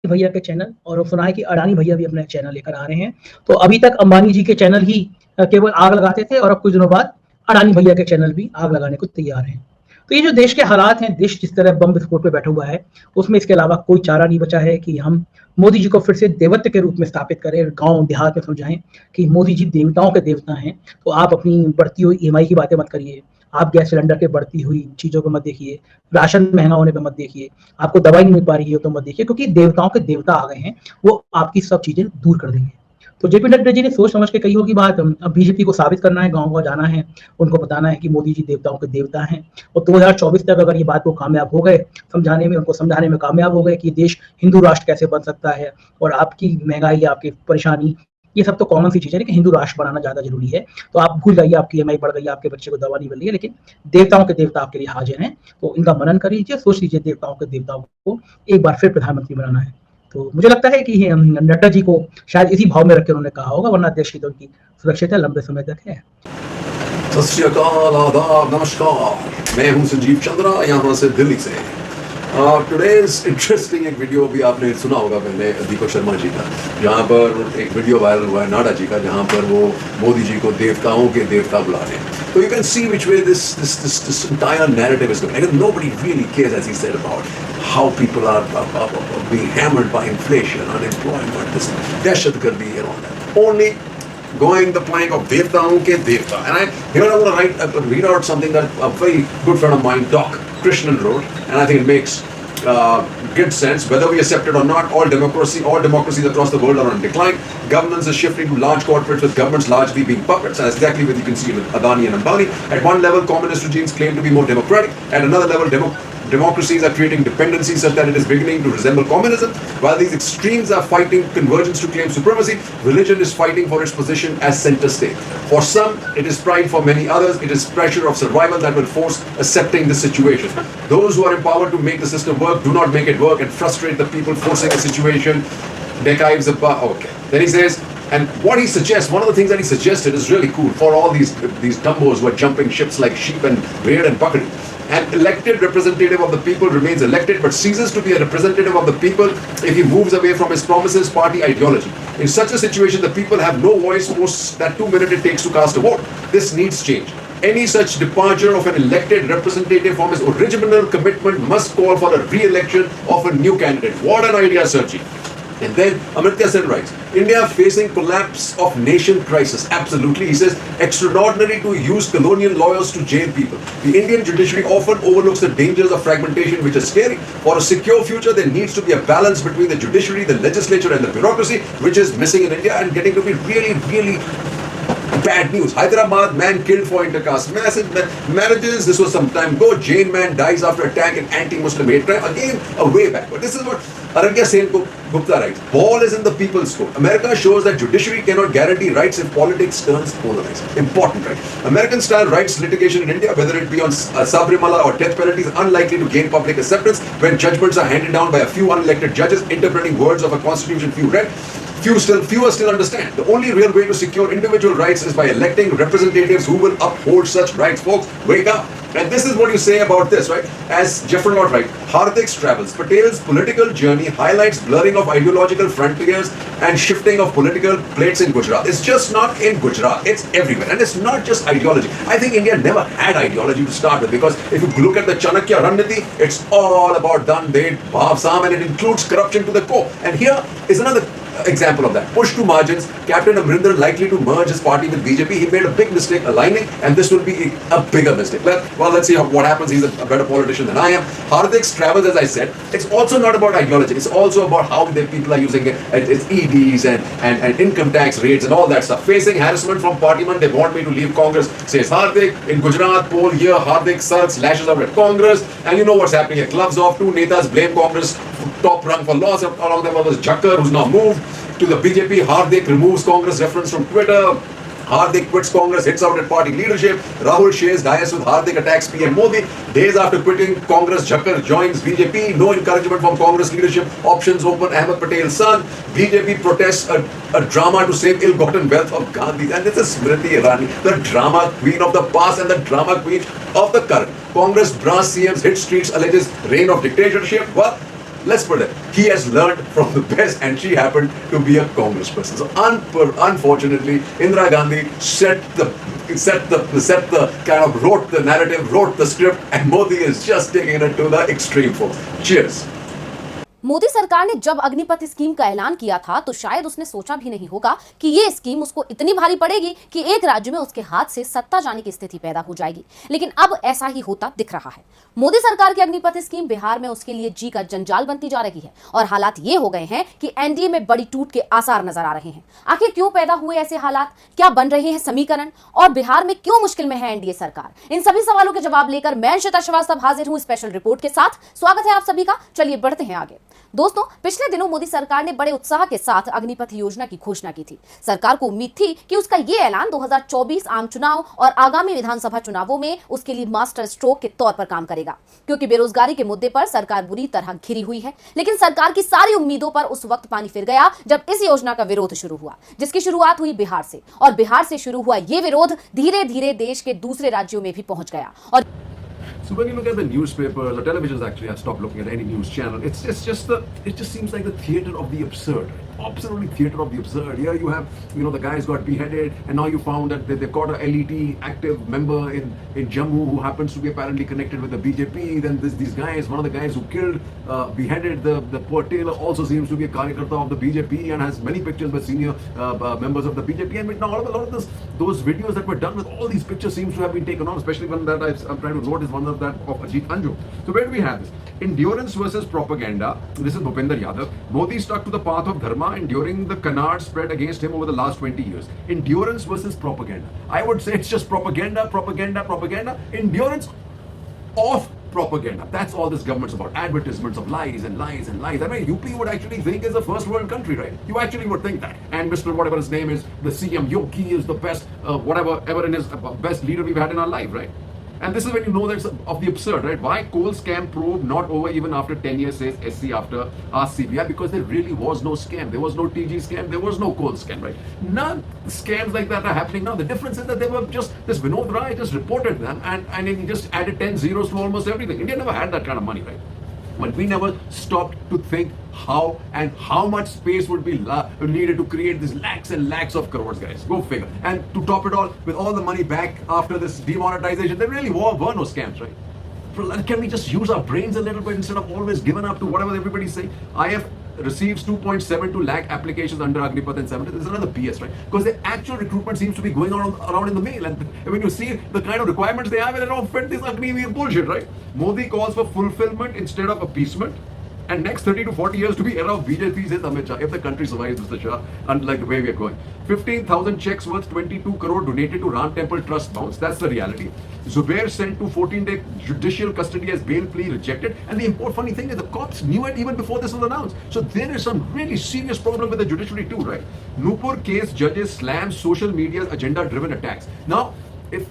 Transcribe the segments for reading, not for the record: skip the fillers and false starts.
भैया के चैनल और सुना है कि अडानी भैया भी अपना चैनल लेकर आ रहे हैं। तो अभी तक अंबानी जी के चैनल ही केवल आग लगाते थे और अब कुछ दिनों बाद अडानी भैया के चैनल भी आग लगाने को तैयार हैं। तो ये जो देश के हालात हैं, देश जिस तरह बम विस्फोट पे बैठा हुआ है, उसमें इसके अलावा कोई चारा नहीं बचा है कि हम मोदी जी को फिर से देवत्व के रूप में स्थापित करें, गाँव देहात में समझाएं कि मोदी जी देवताओं के देवता हैं। तो आप अपनी बढ़ती हुई ईएमआई की बातें मत करिए, आप गैस सिलेंडर के बढ़ती हुई चीज़ों को मत देखिए, राशन महंगा होने पे मत देखिए, आपको दवाई नहीं मिल पा रही है तो मत देखिए, क्योंकि देवताओं के देवता आ गए हैं, वो आपकी सब चीज़ें दूर कर देंगे। तो जेपी नड्डा जी ने सोच समझ के कही होगी बात। अब बीजेपी को साबित करना है, गाँव-गाँव जाना है, उनको बताना है कि मोदी जी देवताओं के देवता हैं और 2024 तक अगर ये बात वो कामयाब हो गए समझाने में, उनको समझाने में कामयाब हो गए कि देश हिंदू राष्ट्र कैसे बन सकता है और आपकी महँगाई, आपकी परेशानी, ये सब तो कॉमन सी चीज़ है, लेकिन हिंदू राष्ट्र बनाना ज़्यादा ज़रूरी है। तो आप भूल जाइए आपकी ईएमआई बढ़ गई, आपके बच्चे को दवा नहीं मिल रही है, लेकिन देवताओं के देवता आपके लिए हाजिर हैं। तो इनका मनन कर लीजिए, सोच लीजिए देवताओं के देवताओं को एक बार फिर प्रधानमंत्री बनाना है। तो मुझे लगता है कि नड्डा जी को शायद इसी भाव में रख के उन्होंने कहा होगा, वरना देश की तो उनकी सुरक्षित है, लंबे समय तक है। सत श्री अकाल, आदाब, नमस्कार। मैं हूं संजीव चंद्रा, यहाँ से दिल्ली से। टुडेज इंटरेस्टिंग एक वीडियो भी आपने सुना होगा पहले दीपक शर्मा जी का, जहाँ पर एक वीडियो वायरल हुआ है नाडा जी का, जहाँ पर वो मोदी जी को देवताओं के देवता बुला रहे हैं. So you can see which way this entire narrative is going. And nobody really cares, as he said, about how people are being hammered by inflation, unemployment, this dahshatgardi and all that. Only going the plank of devtaon ke devta. And here I want to read out something that a very good friend of mine, Doc Krishnan, wrote, and I think it makes good sense. Whether we accept it or not, all democracies across the world are on decline. Governance is shifting to large corporates, with governments largely being puppets. And that's exactly what you can see with Adani and Ambani. At one level, communist regimes claim to be more democratic. At another level, democracies are creating dependencies such that it is beginning to resemble communism. While these extremes are fighting convergence to claim supremacy, religion is fighting for its position as center state. For some, it is pride. For many others, it is pressure of survival that will force accepting the situation. Those who are empowered to make the system work do not make it work and frustrate the people forcing a situation. Okay. Then he says, and what he suggests, one of the things that he suggested is really cool for all these dumbos who are jumping ships like sheep and Reid and Bakri. An elected representative of the people remains elected but ceases to be a representative of the people if he moves away from his promises, party ideology. In such a situation, the people have no voice post that 2 minutes it takes to cast a vote. This needs change. Any such departure of an elected representative from his original commitment must call for a re-election of a new candidate. What an idea, Sarkar. And then Amartya Sen writes, India facing collapse of nation crisis. Absolutely. He says, extraordinary to use colonial lawyers to jail people. The Indian judiciary often overlooks the dangers of fragmentation, which is scary. For a secure future, there needs to be a balance between the judiciary, the legislature and the bureaucracy, which is missing in India and getting to be really, really bad news. Hyderabad man killed for intercaste marriages. This was some time ago. Jain man dies after attack in anti-Muslim hate crime. Again, a way back. But this is what Aragya Sen Gupta writes. Ball is in the people's court. America shows that judiciary cannot guarantee rights if politics turns polarized. Important, right? American-style rights litigation in India, whether it be on Sabrimala or death penalty, is unlikely to gain public acceptance when judgments are handed down by a few unelected judges interpreting words of a constitution few read. Fewer still understand. The only real way to secure individual rights is by electing representatives who will uphold such rights. Folks, wake up. And this is what you say about this, right? As Jeffrey Lord writes, Hardik's travels. Patel's political journey highlights blurring of ideological frontiers and shifting of political plates in Gujarat. It's just not in Gujarat. It's everywhere. And it's not just ideology. I think India never had ideology to start with, because if you look at the Chanakya Raniti, it's all about Dan, Ded, Bhav, Sam, and it includes corruption to the core. And here is another example of that. Push to margins. Captain Amrinder likely to merge his party with BJP. He made a big mistake aligning, and this will be a bigger mistake. Well, let's see what happens. He's a better politician than I am. Hardik's travels, as I said, it's also not about ideology. It's also about how the people are using it. It's EDs and income tax rates and all that stuff. Facing harassment from partymen, they want me to leave Congress, says Hardik. In Gujarat, poll here, Hardik sulks, lashes out at Congress. And you know what's happening here. Gloves off. Two netas blame Congress top rung for loss. Along them was Jakkar, who's now moved to the BJP. Hardik removes Congress reference from Twitter. Hardik quits Congress, hits out at party leadership. Rahul shares dais with Hardik, attacks PM Modi. Days after quitting Congress, Jakkar joins BJP. No encouragement from Congress leadership. Options open. Ahmed Patel's son. BJP protests a drama to save ill-gotten wealth of Gandhi. And this is Smriti Irani, the drama queen of the past and the drama queen of the current. Congress brass CMs hit streets, alleges reign of dictatorship. Well, let's put it, he has learned from the best, and she happened to be a congressperson. So unfortunately, Indira Gandhi wrote the narrative, wrote the script, and Modi is just taking it to the extreme force. Cheers. Modi सरकार ने जब Agnipath scheme का ऐलान किया था तो शायद उसने सोचा भी नहीं होगा कि ये स्कीम उसको इतनी भारी पड़ेगी कि एक राज्य में उसके हाथ से सत्ता जाने की स्थिति पैदा हो जाएगी। लेकिन अब ऐसा ही होता दिख रहा है। मोदी सरकार की अग्निपथ स्कीम बिहार में उसके लिए जी का जंजाल बनती जा रही है और हालात ये हो गए हैं कि एनडीए में बड़ी टूट के आसार नजर आ रहे हैं। आखिर क्यों पैदा हुए ऐसे हालात, क्या बन रहे हैं समीकरण, और बिहार में क्यों मुश्किल में है एनडीए सरकार? इन सभी सवालों के जवाब लेकर मैं अंशिता श्रीवास्तव हाजिर हूं स्पेशल रिपोर्ट के साथ। स्वागत है आप सभी का। चलिए बढ़ते हैं आगे। दोस्तों, पिछले दिनों मोदी सरकार ने बड़े उत्साह के साथ अग्निपथ योजना की घोषणा की थी। सरकार को उम्मीद थी कि उसका यह ऐलान 2024 आम चुनाव और आगामी विधानसभा चुनावों में उसके लिए मास्टर स्ट्रोक के तौर पर काम करेगा, क्योंकि बेरोजगारी के मुद्दे पर सरकार बुरी तरह घिरी हुई है। लेकिन सरकार की सारी उम्मीदों पर उस वक्त पानी फिर गया जब इस योजना का विरोध शुरू हुआ, जिसकी शुरुआत हुई बिहार से, और बिहार से शुरू हुआ यह विरोध धीरे धीरे देश के दूसरे राज्यों में भी पहुंच गया। और So when you look at the newspapers, the televisions actually, I stopped looking at any news channel. It just seems like the theater of the absurd. Absolutely theater of the absurd. Here you have, the guys got beheaded, and now you found that they've got a LET active member in Jammu who happens to be apparently connected with the BJP. Then these guys, one of the guys who killed, beheaded the poor tailor, also seems to be a karyakarta of the BJP and has many pictures with senior members of the BJP. And now a lot of those videos that were done with all these pictures seems to have been taken off, especially one that I'm trying to note is one of that of Ajit Anju. So where do we have this? Endurance versus propaganda. This is Bhupinder Yadav. Modi stuck to the path of dharma, enduring the canard spread against him over the last 20 years. Endurance versus propaganda. I would say it's just propaganda. Endurance of propaganda. That's all this government's about. Advertisements of lies and lies and lies. I mean, UP would actually think is a first world country, right? You actually would think that. And Mr. whatever his name is, the CM Yogi is the best, whatever ever in his best leader we've had in our life, right? And this is when you know that's of the absurd, right? Why coal scam probe not over even after 10 years, says SC after asked CBI? Because there really was no scam. There was no TG scam. There was no coal scam, right? None scams like that are happening now. The difference is that they were just, this Vinod Rai just reported them and he just added 10 zeros to almost everything. India never had that kind of money, right? But we never stopped to think how much space would be needed to create these lakhs and lakhs of crores, guys. Go figure. And to top it all, with all the money back after this demonetization, there really were no scams, right? Can we just use our brains a little bit instead of always giving up to whatever everybody's saying? IF receives 2.72 lakh applications under Agnipath and 70. This is another BS, right? Because the actual recruitment seems to be going around in the mail. And when you see the kind of requirements they have, they don't fit this Agni bullshit, right? Modi calls for fulfillment instead of appeasement. And next 30 to 40 years to be era of BJP, says Amit Shah, if the country survives, Mr. Shah, unlike the way we are going. 15,000 checks worth 22 crore donated to Ram Temple Trust bounce. That's the reality. Zubair sent to 14-day judicial custody as bail plea rejected. And the funny thing is the cops knew it even before this was announced. So there is some really serious problem with the judiciary too, right? Nupur case judges slam social media's agenda-driven attacks. Now, if,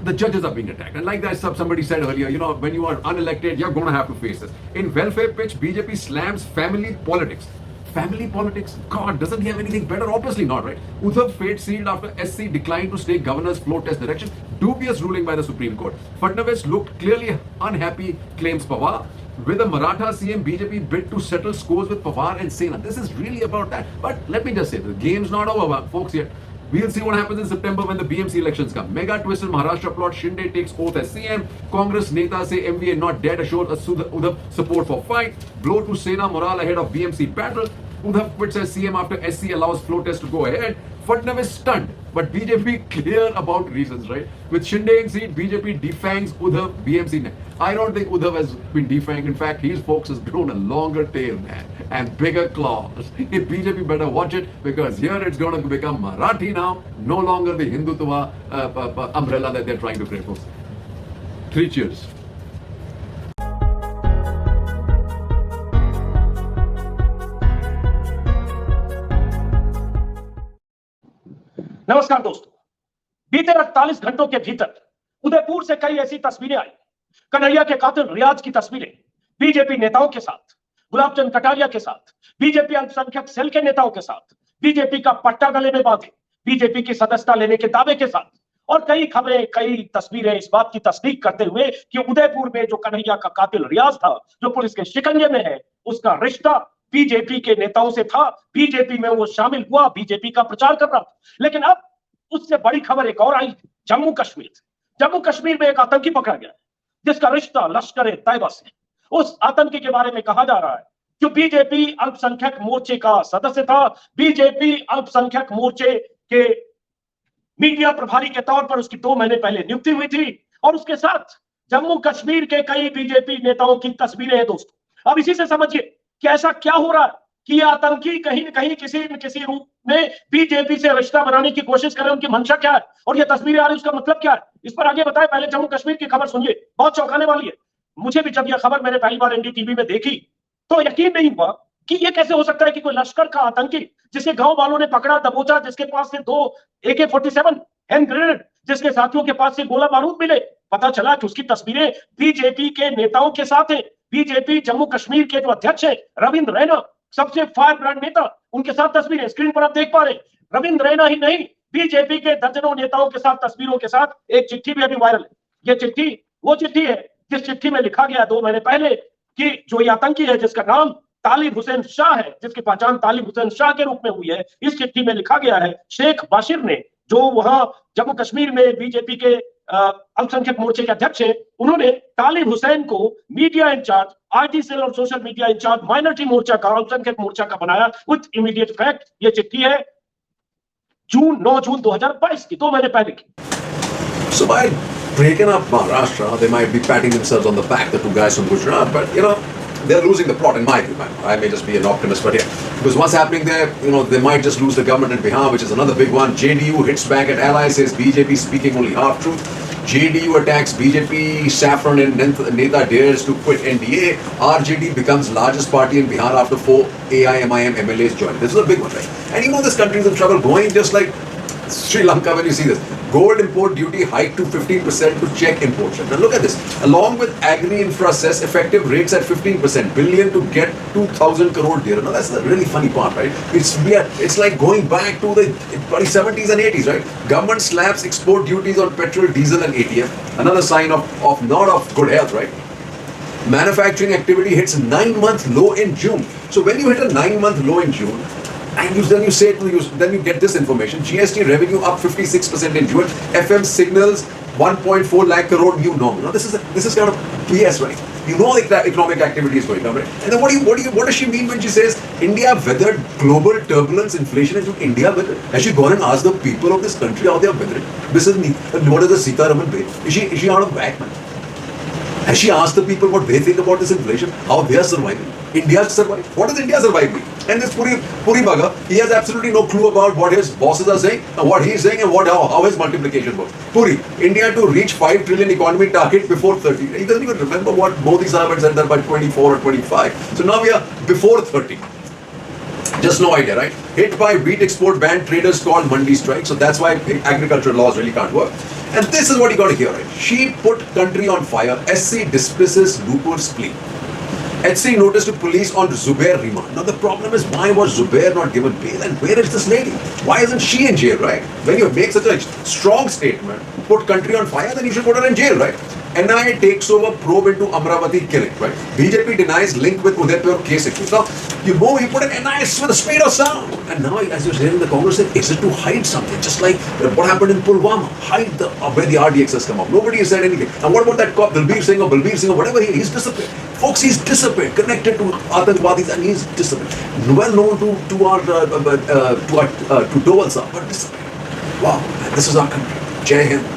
the judges are being attacked. And like that somebody said earlier, when you are unelected, you're going to have to face this. In welfare pitch, BJP slams family politics. Family politics? God, doesn't he have anything better? Obviously not, right? Udhav fate sealed after SC declined to stay governor's flow test direction. Dubious ruling by the Supreme Court. Fadnavis looked clearly unhappy, claims Pawar. With a Maratha CM, BJP bid to settle scores with Pawar and Sena. This is really about that. But let me just say, the game's not over, folks, yet. We'll see what happens in September when the BMC elections come. Mega twist in Maharashtra plot. Shinde takes oath as CM. Congress Neta say MVA not dead. Assured Udhav support for fight. Blow to Sena morale ahead of BMC battle. Udhav quits as CM after SC allows flow test to go ahead. Fadnavis stunned, but BJP clear about reasons, right? With Shinde in seat, BJP defangs Udhav, BMC. I don't think Udhav has been defanged. In fact, his folks has grown a longer tail, man, and bigger claws. If BJP better watch it, because here it's going to become Marathi now, no longer the Hindutva umbrella that they're trying to create, folks. 3 cheers. नमस्कार दोस्तों, बीते 48 घंटों के भीतर उदयपुर से कई ऐसी तस्वीरें आई। कन्हैया के कातिल रियाज की तस्वीरें बीजेपी नेताओं के साथ, गुलाबचंद कटारिया के साथ, बीजेपी अल्पसंख्यक सेल के नेताओं के साथ, बीजेपी का पट्टा गले में बांधे बीजेपी की सदस्यता लेने के दावे के साथ, और कई खबरें, कई तस्वीरें इस बात की तस्दीक करते हुए कि उदयपुर में जो कन्हैया का कातिल रियाज था, जो पुलिस के शिकंजे में है, उसका रिश्ता बीजेपी के नेताओं से था, बीजेपी में वो शामिल हुआ, बीजेपी का प्रचार कर रहा था। लेकिन अब उससे बड़ी खबर एक और आई, जम्मू कश्मीर से। जम्मू कश्मीर में एक आतंकी पकड़ा गया जिसका रिश्ता लश्कर ए तैयबा से। उस आतंकी के बारे में कहा जा रहा है कि बीजेपी अल्पसंख्यक मोर्चे का सदस्य था, बीजेपी अल्पसंख्यक मोर्चे के मीडिया प्रभारी के तौर पर उसकी 2 महीने पहले नियुक्ति हुई थी, और उसके साथ जम्मू कश्मीर के कई बीजेपी नेताओं की तस्वीरें हैं दोस्तों। अब इसी से समझिए कि ऐसा क्या हो रहा है कि ये आतंकी कहीं न कहीं किसी न किसी रूप में बीजेपी से रिश्ता बनाने की कोशिश कर रहे हैं। उनकी मंशा क्या है और ये तस्वीरें आ रही है, उसका मतलब क्या है, इस पर आगे बताएं। पहले जम्मू कश्मीर की खबर सुनिए, बहुत चौंकाने वाली है। मुझे भी जब यह खबर मैंने पहली बार एनडीटीवी में देखी तो यकीन नहीं हुआ कि ये कैसे हो सकता है कि कोई लश्कर का आतंकी, जिसके गांव वालों ने पकड़ा, दबोचा, जिसके पास से 2 AK-47 हैंड ग्रेनेड, जिसके साथियों के पास से गोला बारूद मिले, पता चला कि उसकी तस्वीरें बीजेपी के नेताओं के साथ है। बीजेपी जम्मू कश्मीर के जो अध्यक्ष है रविंद्र रैना, सबसे फायर ब्रांड नेता, उनके साथ तस्वीरें स्क्रीन पर आप देख पा रहे हैं। रविंद्र रैना ही नहीं, बीजेपी के दर्जनों नेताओं के साथ तस्वीरों के साथ एक चिट्ठी भी अभी वायरल है। ये चिट्ठी वो चिट्ठी है जिस चिट्ठी में लिखा गया 2 महीने पहले कि जो ये आतंकी है, जिसका नाम तालिब हुसैन शाह है, जिसकी पहचान तालिब हुसैन शाह के रूप में हुई है, इस चिट्ठी में लिखा गया है शेख बाशिर ने, जो वहां जम्मू कश्मीर में बीजेपी के अल्पसंख्यक मोर्चे के अध्यक्ष हैं, उन्होंने तालिब हुसैन को मीडिया इंचार्ज, आईटी सेल और सोशल मीडिया इंचार्ज माइनॉरिटी मोर्चा का, अल्पसंख्यक मोर्चा का बनाया विद इमीडिएट इफेक्ट। ये चिट्ठी है 9 जून 2022 की, 2 महीने पहले की। So by breaking up Maharashtra, they might be patting themselves on the back, the 2 guys from Gujarat, but they're losing the plot in my view, man. I may just be an optimist, but yeah, because what's happening there, they might just lose the government in Bihar, which is another big one. JDU hits back at allies, says BJP speaking only half truth. JDU attacks BJP, Saffron and Neta dares to quit NDA. RJD becomes largest party in Bihar after 4 AIMIM MLAs join. This is a big one, right? And this country is in trouble, going just like Sri Lanka when you see this. Gold import duty hiked to 15% to check importation. Now look at this. Along with agri infra cess, effective rates at 15%. Billion to get 2,000 crore dear. Now that's the really funny part, right? It's like going back to the 70s and 80s, right? Government slaps export duties on petrol, diesel and ATF. Another sign of not of good health, right? Manufacturing activity hits 9-month low in June. So when you hit a 9-month low in June, and then you say then you get this information: GST revenue up 56% in June. FM signals 1.4 lakh crore new normal. Now this is kind of BS, right? The economic activity is going down, right? And then what does she mean when she says India weathered global turbulence, inflation, and India weathered? Has she gone and asked the people of this country how they are weathering? This is what is the Sitaraman way? Is she out of whack, man? Has she asked the people what they think about this inflation? How they are surviving? India survived. What is India surviving? And this Puri Baga, he has absolutely no clue about what his bosses are saying, and what he is saying, and how his multiplication works. Puri, India to reach 5 trillion economy target before 30. He doesn't even remember what Modi Sahib had said that by 24 or 25. So now we are before 30. Just no idea, right? Hit by wheat export ban, traders called Mandi strike. So that's why agricultural laws really can't work. And this is what you got to hear, right? She put country on fire. SC dismisses Nupur's plea. HC notice to police on Zubair remand. Now the problem is, why was Zubair not given bail, and where is this lady? Why isn't she in jail, right? When you make such a strong statement, put country on fire, then you should put her in jail, right? NIA takes over probe into Amravati killing, right? BJP denies link with Udaipur case accused. Now, you put an NIA with a speed of sound. And now, as you're hearing the Congress say, is it to hide something? Just like what happened in Pulwama, hide where the RDX has come up. Nobody has said anything. And what about that cop, Balbir Singh or whatever he's disappeared. Folks, he's disappeared, connected to Atantwadis, and he's disappeared. Well known to Doval Saab, but disappeared. Wow, this is our country. Jai Hind.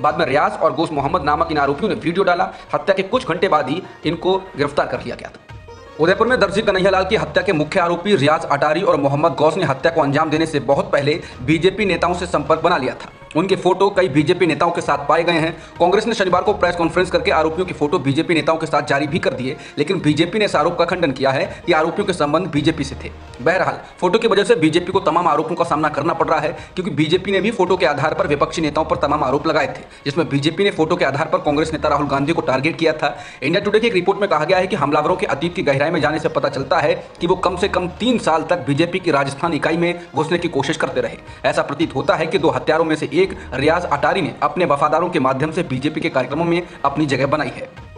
बाद में रियाज और गोश मोहम्मद नामक इन आरोपियों ने video डाला। हत्या के कुछ घंटे बाद ही इनको गिरफ्तार कर लिया गया था। उदयपुर में दर्जी कन्हैयालाल की हत्या के मुख्य आरोपी रियाज अटारी और मोहम्मद गौस ने हत्या को अंजाम देने से बहुत पहले बीजेपी नेताओं से संपर्क बना लिया था। उनके फोटो कई बीजेपी नेताओं के साथ पाए गए हैं। कांग्रेस ने शनिवार को प्रेस कॉन्फ्रेंस करके आरोपियों की फोटो बीजेपी नेताओं के साथ जारी भी कर दिए, लेकिन बीजेपी ने इस आरोप का खंडन किया है कि आरोपियों के संबंध बीजेपी से थे। बहरहाल फोटो की वजह से बीजेपी को तमाम आरोपों का सामना करना पड़ रहा है, क्योंकि बीजेपी ने भी फोटो के आधार पर विपक्षी नेताओं पर तमाम आरोप लगाए थे, जिसमें बीजेपी ने फोटो के आधार पर कांग्रेस नेता राहुल गांधी को टारगेट किया था। इंडिया टुडे की एक रिपोर्ट में कहा गया है कि हमलावरों के अतीत की गहराई में जाने से पता चलता है कि वो कम से कम 3 साल तक बीजेपी की राजस्थान इकाई में घुसने की कोशिश करते रहे। ऐसा प्रतीत होता है कि 2 हत्यारों में से एक रियाज अटारी ने अपने वफादारों के माध्यम से बीजेपी के कार्यक्रमों में अपनी जगह बनाई है।